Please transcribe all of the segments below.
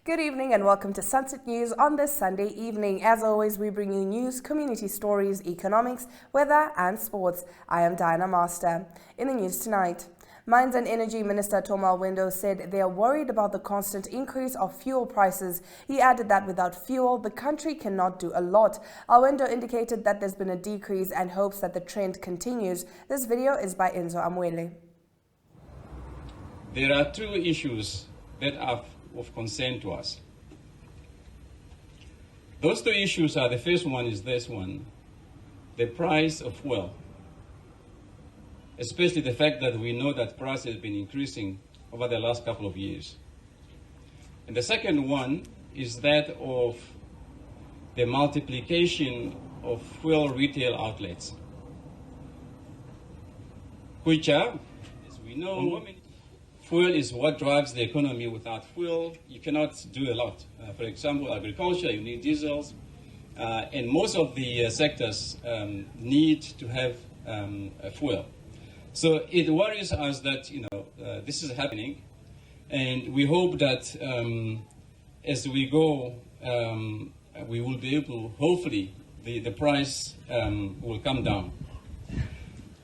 Good evening and welcome to Sunset News on this Sunday evening. As always, we bring you news, community stories, economics, weather and sports. I am Diana Master. In the news tonight, Mines and Energy Minister Tom Alwindo said they are worried about the constant increase of fuel prices. He added that without fuel, the country cannot do a lot. Alwindo indicated that there's been a decrease and hopes that the trend continues. This video is by Enzo Amwele. There are two issues that are of concern to us. Those two issues are, the first one is this one, the price of fuel, especially the fact that we know that price has been increasing over the last couple of years. And the second one is that of the multiplication of fuel retail outlets, which are, as we know, fuel is what drives the economy. Without fuel, you cannot do a lot. For example, agriculture, you need diesels, and most of the sectors need to have fuel. So it worries us that this is happening, and we hope that as we go, we will be able, hopefully, the price will come down.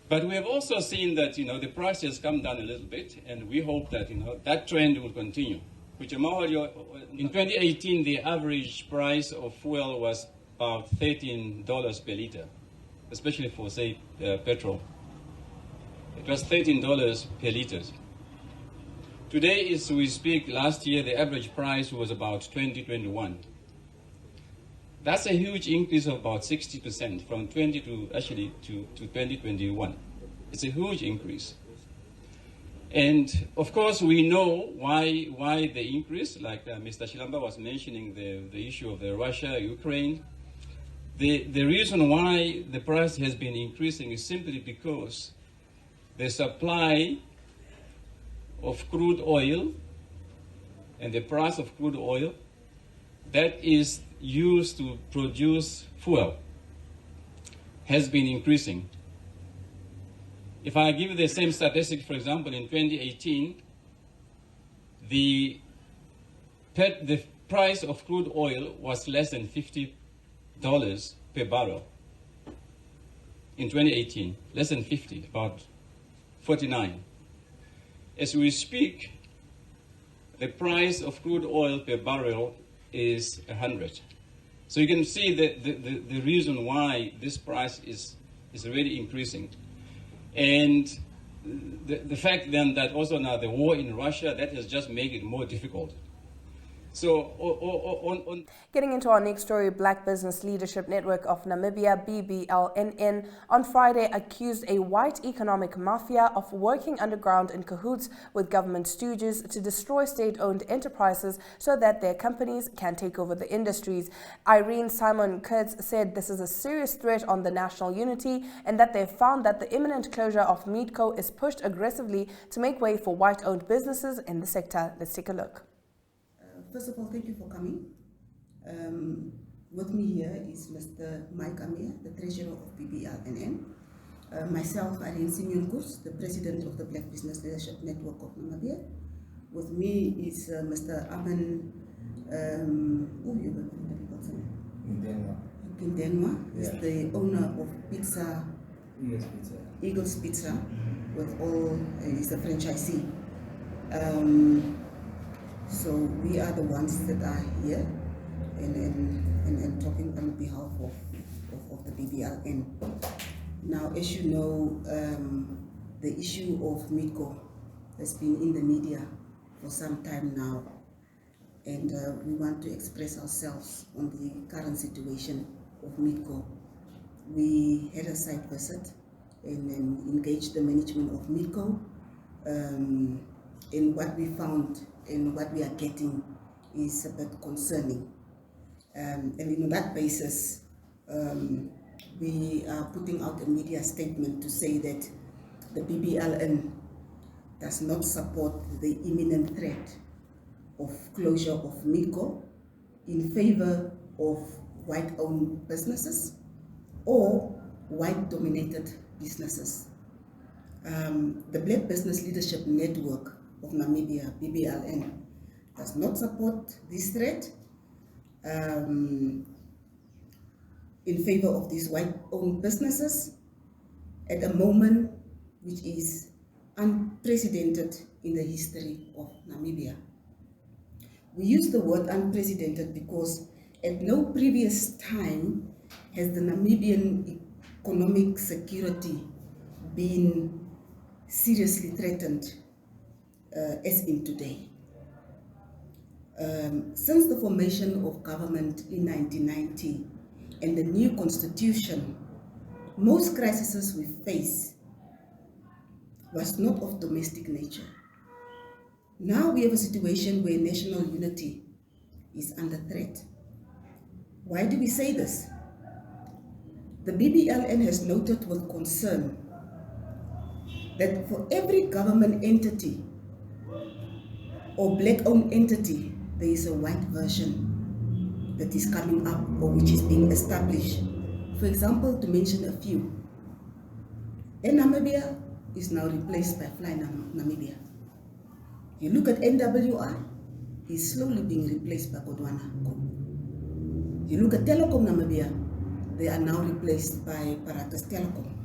But we have also seen that the price has come down a little bit, and we hope that that trend will continue. In 2018, the average price of fuel was about $13 per liter, especially for, say, petrol. It was $13 per liter. Today, as we speak, last year, the average price was about $20-21. That's a huge increase of about 60% from 20 to 2021. It's a huge increase. And of course, we know why the increase, like Mr. Shilamba was mentioning the issue of the Russia-Ukraine. The reason why the price has been increasing is simply because the supply of crude oil and the price of crude oil that is used to produce fuel has been increasing. If I give you the same statistic, for example, in 2018, the price of crude oil was less than $50 per barrel. In 2018, less than 50, about 49. As we speak, the price of crude oil per barrel is 100. So you can see the reason why this price is really increasing. And the fact then that also now the war in Russia, that has just made it more difficult. So, Getting into our next story, Black Business Leadership Network of Namibia, BBLNN, on Friday accused a white economic mafia of working underground in cahoots with government stooges to destroy state-owned enterprises so that their companies can take over the industries. Irene Simon Kurtz said this is a serious threat on the national unity and that they found that the imminent closure of Meatco is pushed aggressively to make way for white-owned businesses in the sector. Let's take a look. First of all, thank you for coming. With me here is Mr. Mike Amir, the Treasurer of BBLNN. Myself, Irene Simon Kurtz, the President of the Black Business Leadership Network of Namibia. With me is Mr. Aman Kindenwa, who is the owner of Pizza, Eagles Pizza, with all, he's a franchisee. So we are the ones that are here and talking on behalf of the BBLN. Now, as you know, the issue of Meatco has been in the media for some time now, and we want to express ourselves on the current situation of Meatco. We had a site visit and engaged the management of Meatco, and what we found and what we are getting is a bit concerning. And on that basis, we are putting out a media statement to say that the BBLN does not support the imminent threat of closure of Meatco in favor of white-owned businesses or white-dominated businesses. The Black Business Leadership Network of Namibia, BBLN, does not support this threat in favor of these white-owned businesses at a moment which is unprecedented in the history of Namibia. We use the word unprecedented because at no previous time has the Namibian economic security been seriously threatened as in today. Since the formation of government in 1990 and the new constitution, most crises we face was not of domestic nature. Now we have a situation where national unity is under threat. Why do we say this? The BBLN has noted with concern that for every government entity or black-owned entity, there is a white version that is coming up or which is being established. For example, to mention a few, Air Namibia is now replaced by Fly Namibia. You look at NWR, is slowly being replaced by Godwana Group. You look at Telecom Namibia, they are now replaced by Paratus Telecom.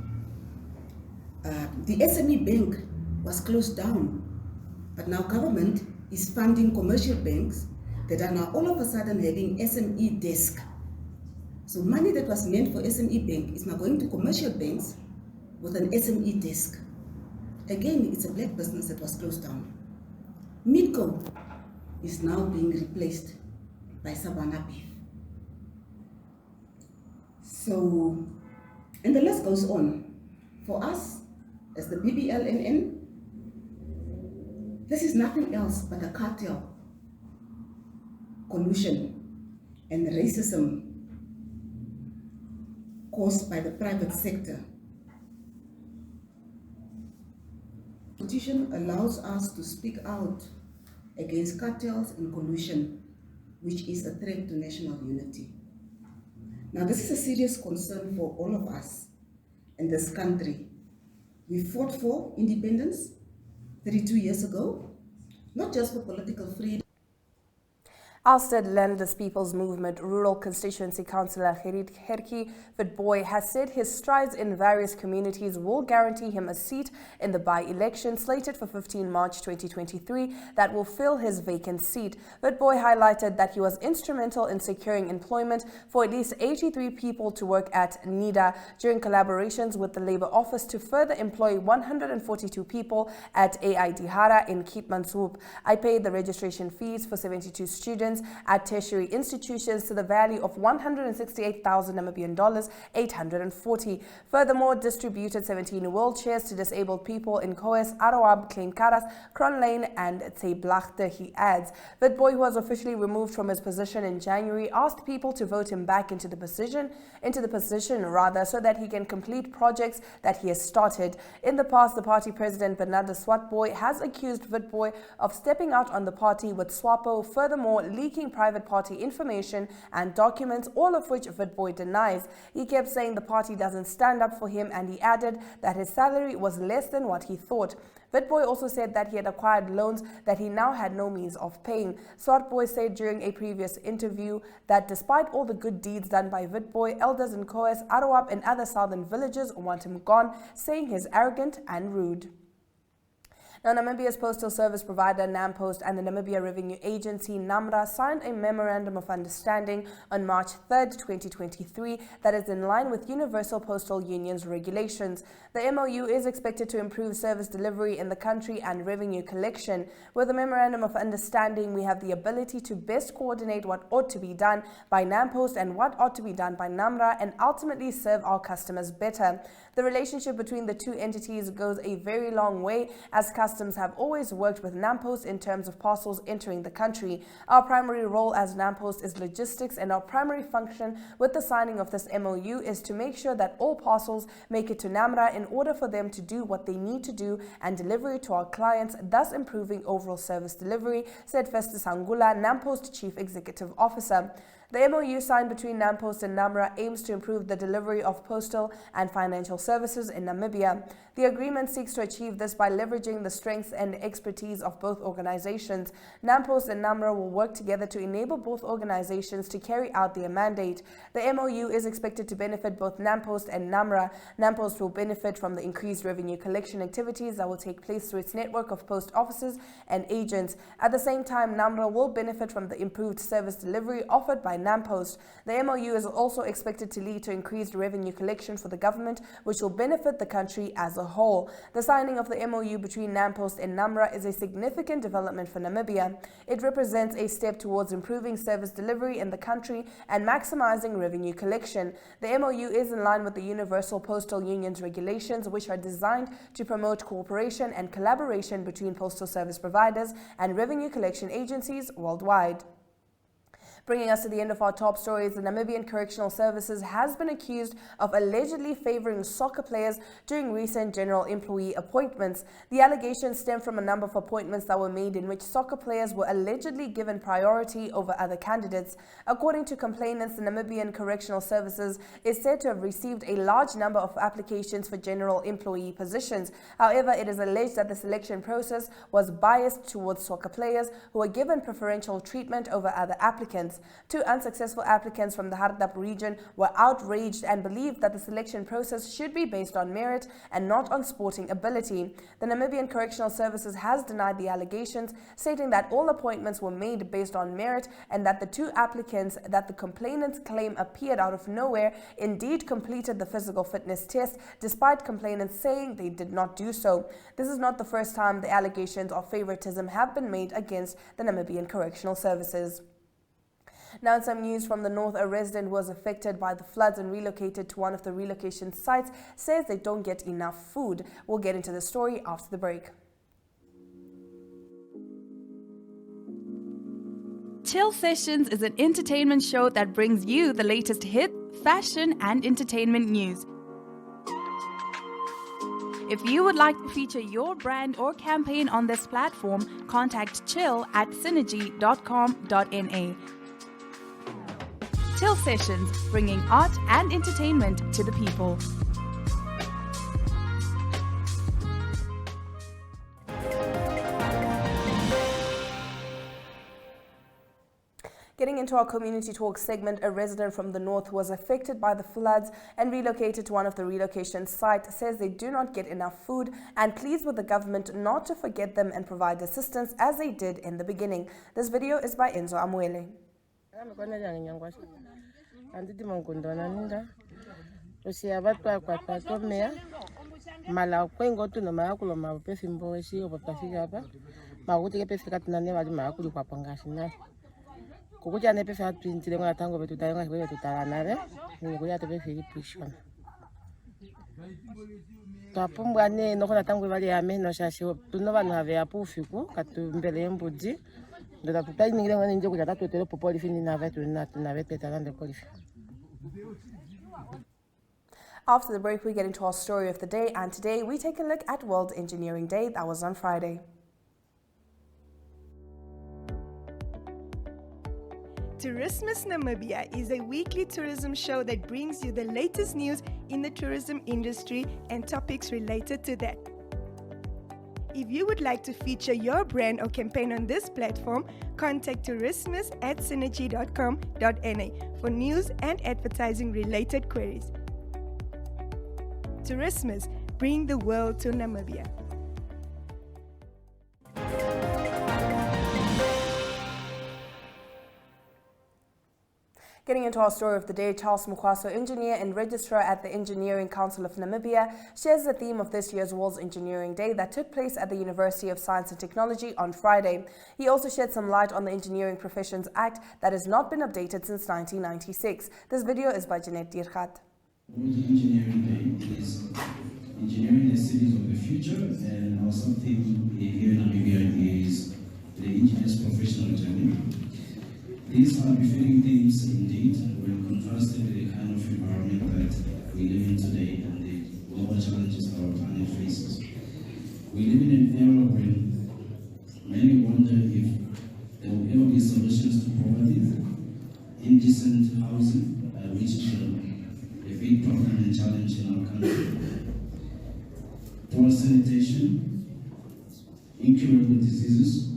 The SME bank was closed down, but now government is funding commercial banks that are now all of a sudden having SME desk. So money that was meant for SME bank is now going to commercial banks with an SME desk. Again, it's a black business that was closed down. Midco is now being replaced by Savannah Beef. So, and the list goes on. For us, as the BBLNN, this is nothing else but a cartel, collusion, and racism caused by the private sector. The Constitution allows us to speak out against cartels and collusion, which is a threat to national unity. Now, this is a serious concern for all of us in this country. We fought for independence 32 years ago, not just for political freedom. Alstead Landless People's Movement Rural Constituency Councillor Gerrit Gertjie Witbooi has said his strides in various communities will guarantee him a seat in the by-election slated for 15 March 2023 that will fill his vacant seat. Witbooi highlighted that he was instrumental in securing employment for at least 83 people to work at NIDA during collaborations with the Labour Office to further employ 142 people at AI Dihara in Keetmanshoop. I paid the registration fees for 72 students at tertiary institutions to the value of 168,000 Namibian dollars, 840. Furthermore, distributed 17 wheelchairs to disabled people in Koes, Aroab, Kleinkaras, Kronlane and Zeeblachte, he adds. Witbooi, who was officially removed from his position in January, asked people to vote him back into the position so that he can complete projects that he has started. In the past, the party president Bernardo Swatboy has accused Witbooi of stepping out on the party with SWAPO, furthermore leaking private party information and documents, all of which Witbooi denies. He kept saying the party doesn't stand up for him, and he added that his salary was less than what he thought. Witbooi also said that he had acquired loans that he now had no means of paying. Swatboy said during a previous interview that despite all the good deeds done by Witbooi, elders in Koes, Aroab and other southern villages want him gone, saying he's arrogant and rude. Now, Namibia's postal service provider NamPost and the Namibia Revenue Agency NAMRA signed a memorandum of understanding on March 3, 2023 that is in line with Universal Postal Union's regulations. The MOU is expected to improve service delivery in the country and revenue collection. With the memorandum of understanding, we have the ability to best coordinate what ought to be done by NamPost and what ought to be done by NAMRA and ultimately serve our customers better. The relationship between the two entities goes a very long way, as customs have always worked with NamPost in terms of parcels entering the country. Our primary role as NamPost is logistics, and our primary function with the signing of this MOU is to make sure that all parcels make it to NAMRA in order for them to do what they need to do and deliver it to our clients, thus improving overall service delivery, said Festus Hangula, NamPost Chief Executive Officer. The MOU signed between NAMPOST and NAMRA aims to improve the delivery of postal and financial services in Namibia. The agreement seeks to achieve this by leveraging the strengths and expertise of both organizations. NAMPOST and NAMRA will work together to enable both organizations to carry out their mandate. The MOU is expected to benefit both NAMPOST and NAMRA. NAMPOST will benefit from the increased revenue collection activities that will take place through its network of post offices and agents. At the same time, NAMRA will benefit from the improved service delivery offered by NAMPOST. The MOU is also expected to lead to increased revenue collection for the government, which will benefit the country as a whole. The signing of the MOU between NAMPOST and NAMRA is a significant development for Namibia. It represents a step towards improving service delivery in the country and maximizing revenue collection. The MOU is in line with the Universal Postal Union's regulations, which are designed to promote cooperation and collaboration between postal service providers and revenue collection agencies worldwide. Bringing us to the end of our top stories, the Namibian Correctional Services has been accused of allegedly favoring soccer players during recent general employee appointments. The allegations stem from a number of appointments that were made in which soccer players were allegedly given priority over other candidates. According to complainants, the Namibian Correctional Services is said to have received a large number of applications for general employee positions. However, it is alleged that the selection process was biased towards soccer players who were given preferential treatment over other applicants. Two unsuccessful applicants from the Hardap region were outraged and believed that the selection process should be based on merit and not on sporting ability. The Namibian Correctional Services has denied the allegations, stating that all appointments were made based on merit and that the two applicants that the complainants claim appeared out of nowhere indeed completed the physical fitness test, despite complainants saying they did not do so. This is not the first time the allegations of favoritism have been made against the Namibian Correctional Services. Now, in some news from the north, a resident who was affected by the floods and relocated to one of the relocation sites says they don't get enough food. We'll get into the story after the break. Chill Sessions is an entertainment show that brings you the latest hit, fashion, and entertainment news. If you would like to feature your brand or campaign on this platform, contact chill@synergy.com.na. Chill Sessions, bringing art and entertainment to the people. Getting into our community talk segment, a resident from the north who was affected by the floods and relocated to one of the relocation sites says they do not get enough food and pleads with the government not to forget them and provide assistance as they did in the beginning. This video is by Enzo Amwele. After the break, we get into our story of the day, and today we take a look at World Engineering Day that was on Friday. Tourismus Namibia is a weekly tourism show that brings you the latest news in the tourism industry and topics related to that. If you would like to feature your brand or campaign on this platform, contact tourismus@synergy.com.na for news and advertising related queries. Tourismus, bring the world to Namibia. Getting into our story of the day, Charles Mukwaso, engineer and registrar at the Engineering Council of Namibia, shares the theme of this year's World Engineering Day that took place at the University of Science and Technology on Friday. He also shed some light on the Engineering Professions Act that has not been updated since 1996. This video is by Jeanette Diergat. World Engineering Day is engineering the cities of the future, and our theme here in Namibia is the engineer's professional journey. These are befitting themes indeed when contrasted with the kind of environment that we live in today and the global challenges our planet faces. We live in an era when many wonder if there will ever be solutions to poverty, decent housing, which is a big problem and challenge in our country. Poor sanitation, incurable diseases,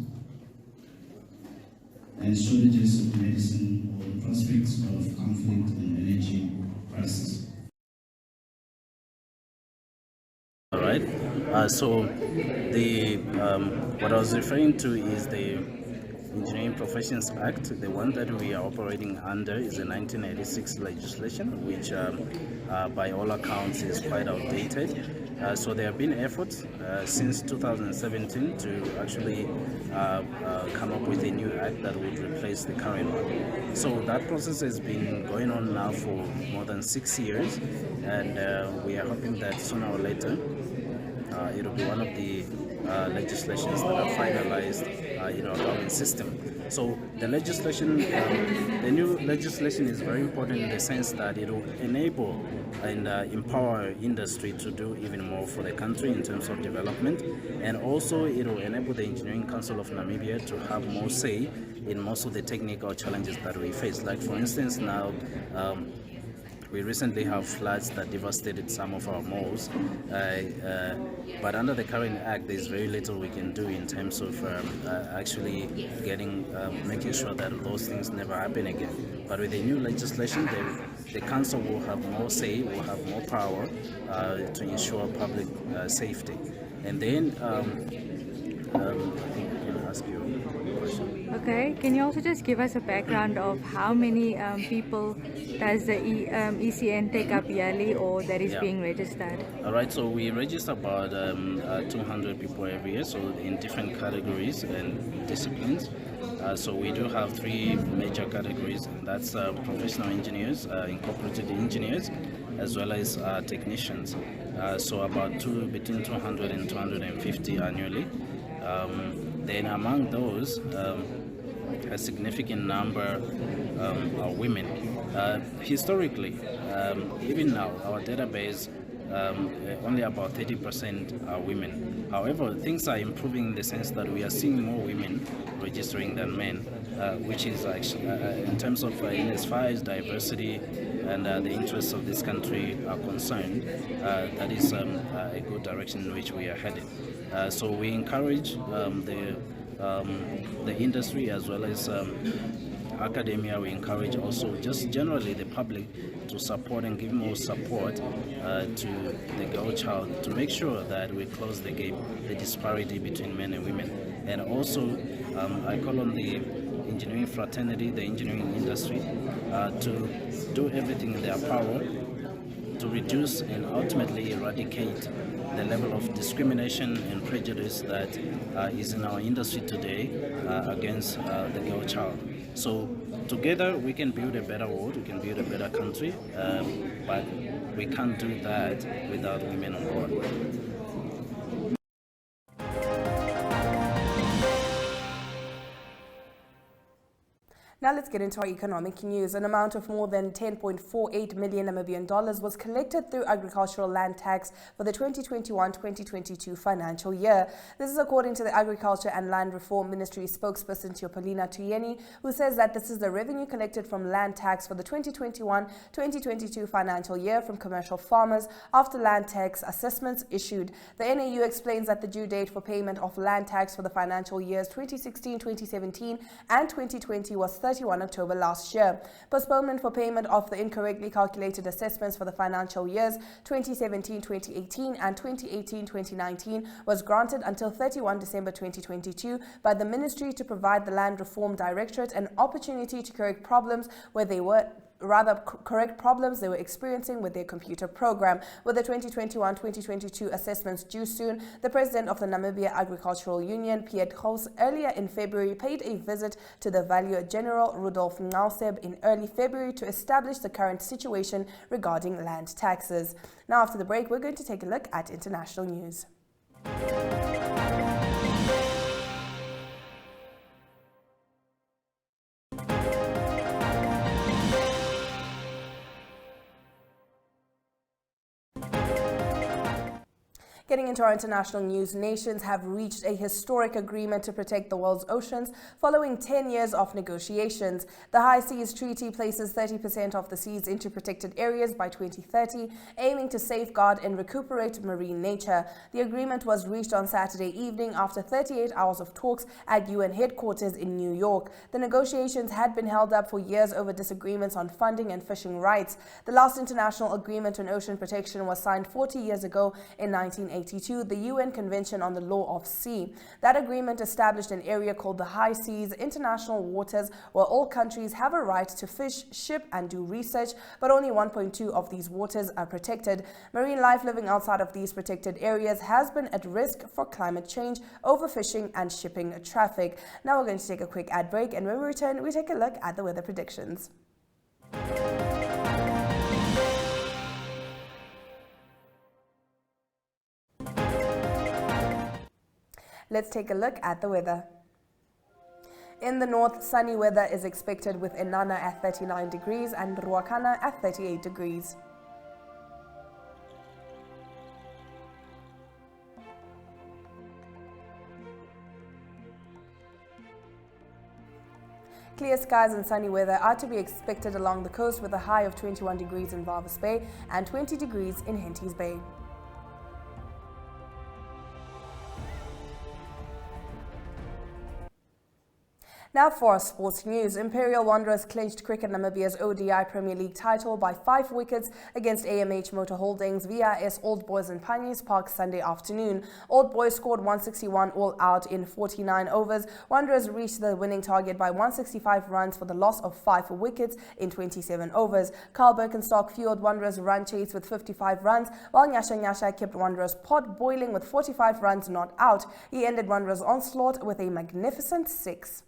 and shortages of medicine or prospects of conflict and energy crisis. All right. So the what I was referring to is the Engineering Professions Act. The one that we are operating under is the 1986 legislation, which by all accounts is quite outdated. So there have been efforts since 2017 to actually come up with a new act that would replace the current one. So that process has been going on now for more than 6 years, and we are hoping that sooner or later it will be one of the legislations that are finalized in our government system. So the legislation, the new legislation is very important in the sense that it will enable and empower industry to do even more for the country in terms of development, and also it will enable the Engineering Council of Namibia to have more say in most of the technical challenges that we face. Like for instance now, we recently have floods that devastated some of our malls, but under the current act, there's very little we can do in terms of actually making sure that those things never happen again. But with the new legislation, the council will have more say, will have more power to ensure public safety. And then I can ask you a question. Okay, can you also just give us a background of how many people does the ECN take up yearly, or that is being registered? All right, so we register about 200 people every year, so in different categories and disciplines. So we do have 3 major categories, and that's professional engineers, incorporated engineers, as well as technicians. So about between 200 and 250 annually. Then among those, a significant number are women. Historically, even now, our database, only about 30% are women. However, things are improving in the sense that we are seeing more women registering than men, which is actually, in terms of as far as diversity and the interests of this country are concerned, that is a good direction in which we are headed. So we encourage the industry as well as academia. We encourage also just generally the public to support and give more support to the girl child, to make sure that we close the gap, the disparity between men and women. And also I call on the engineering fraternity, the engineering industry, to do everything in their power to reduce and ultimately eradicate the level of discrimination and prejudice that is in our industry today against the girl child. So together we can build a better world, we can build a better country, but we can't do that without women on board. Now let's get into our economic news. An amount of more than 10.48 million Namibian dollars was collected through agricultural land tax for the 2021-2022 financial year. This is according to the Agriculture and Land Reform Ministry spokesperson Teopolina Tuyeni, who says that this is the revenue collected from land tax for the 2021-2022 financial year from commercial farmers after land tax assessments issued. The NAU explains that the due date for payment of land tax for the financial years 2016-2017 and 2020 was 31 October last year. Postponement for payment of the incorrectly calculated assessments for the financial years 2017-2018 and 2018-2019 was granted until 31 December 2022 by the Ministry to provide the Land Reform Directorate an opportunity to correct problems they were experiencing with their computer program. With the 2021-2022 assessments due soon, the president of the Namibia Agricultural Union, Piet Gous, earlier in February paid a visit to the Valuer General Rudolf Ngalseb in early February to establish the current situation regarding land taxes. Now, after the break, we're going to take a look at international news. Getting into our international news, nations have reached a historic agreement to protect the world's oceans following 10 years of negotiations. The High Seas Treaty places 30% of the seas into protected areas by 2030, aiming to safeguard and recuperate marine nature. The agreement was reached on Saturday evening after 38 hours of talks at UN headquarters in New York. The negotiations had been held up for years over disagreements on funding and fishing rights. The last international agreement on ocean protection was signed 40 years ago in 1982, the UN Convention on the Law of Sea. That agreement established an area called the High Seas, international waters, where all countries have a right to fish, ship and do research, but only 1.2 of these waters are protected. Marine life living outside of these protected areas has been at risk for climate change, overfishing and shipping traffic. Now we're going to take a quick ad break, and when we return, we take a look at the weather predictions. Let's take a look at the weather. In the north, sunny weather is expected with Inanna at 39 degrees and Ruakana at 38 degrees. Clear skies and sunny weather are to be expected along the coast with a high of 21 degrees in Walvis Bay and 20 degrees in Henties Bay. Now for our sports news. Imperial Wanderers clinched Cricket Namibia's ODI Premier League title by 5 wickets against AMH Motor Holdings VIS Old Boys in Pioneers Park Sunday afternoon. Old Boys scored 161 all out in 49 overs. Wanderers reached the winning target by 165 runs for the loss of 5 wickets in 27 overs. Carl Birkenstock fueled Wanderers' run chase with 55 runs, while Nyasha Nyasha kept Wanderers' pot boiling with 45 runs not out. He ended Wanderers' onslaught with a magnificent 6.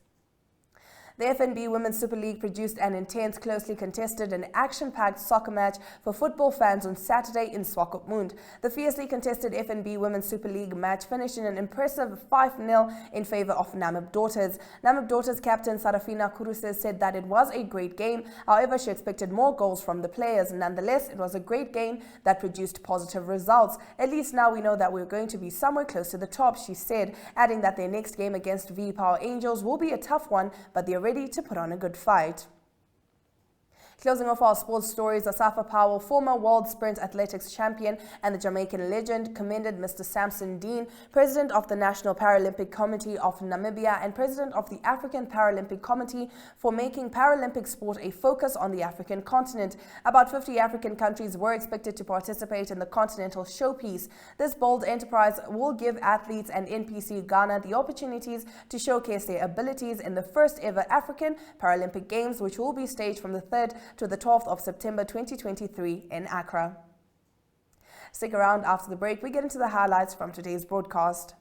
The FNB Women's Super League produced an intense, closely contested and action-packed soccer match for football fans on Saturday in Swakopmund. The fiercely contested FNB Women's Super League match finished in an impressive 5-0 in favor of Namib Daughters. Namib Daughters captain Sarafina Kuruse said that it was a great game. However, she expected more goals from the players. Nonetheless, it was a great game that produced positive results. At least now we know that we're going to be somewhere close to the top, she said, adding that their next game against V-Power Angels will be a tough one, but they're ready to put on a good fight. Closing off our sports stories, Asafa Powell, former World Sprint Athletics champion and the Jamaican legend, commended Mr. Samson Dean, President of the National Paralympic Committee of Namibia and President of the African Paralympic Committee, for making Paralympic sport a focus on the African continent. About 50 African countries were expected to participate in the continental showpiece. This bold enterprise will give athletes and NPC Ghana the opportunities to showcase their abilities in the first ever African Paralympic Games, which will be staged from the 3rd to the 12th of September 2023 in Accra. Stick around after the break. We get into the highlights from today's broadcast.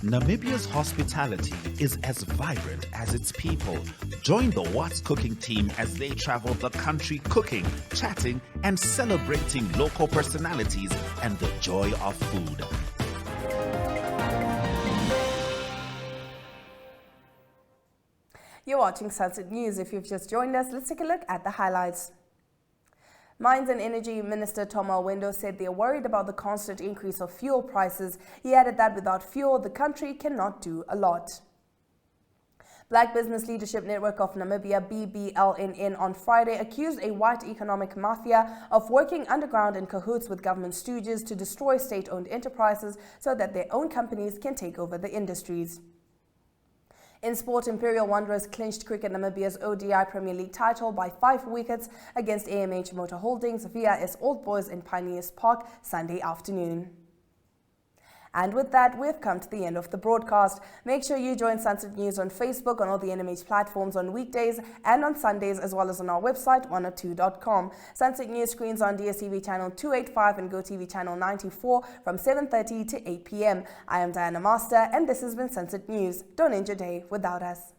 Namibia's hospitality is as vibrant as its people. Join the What's Cooking team as they travel the country cooking, chatting, and celebrating local personalities and the joy of food. You're watching Sunset News. If you've just joined us, let's take a look at the highlights. Mines and Energy Minister Tom Alwendo said they're worried about the constant increase of fuel prices. He added that without fuel, the country cannot do a lot. Black Business Leadership Network of Namibia, BBLNN, on Friday accused a white economic mafia of working underground in cahoots with government stooges to destroy state-owned enterprises so that their own companies can take over the industries. In sport, Imperial Wanderers clinched Cricket Namibia's ODI Premier League title by 5 wickets against AMH Motor Holdings VIS Old Boys in Pioneers Park Sunday afternoon. And with that, we've come to the end of the broadcast. Make sure you join Sunset News on Facebook, on all the NMH platforms on weekdays and on Sundays, as well as on our website, Oneuptwo.com. Sunset News screens on Dstv channel 285 and Gotv channel 94 from 7:30 to 8 p.m. I am Diana Master, and this has been Sunset News. Don't end your day without us.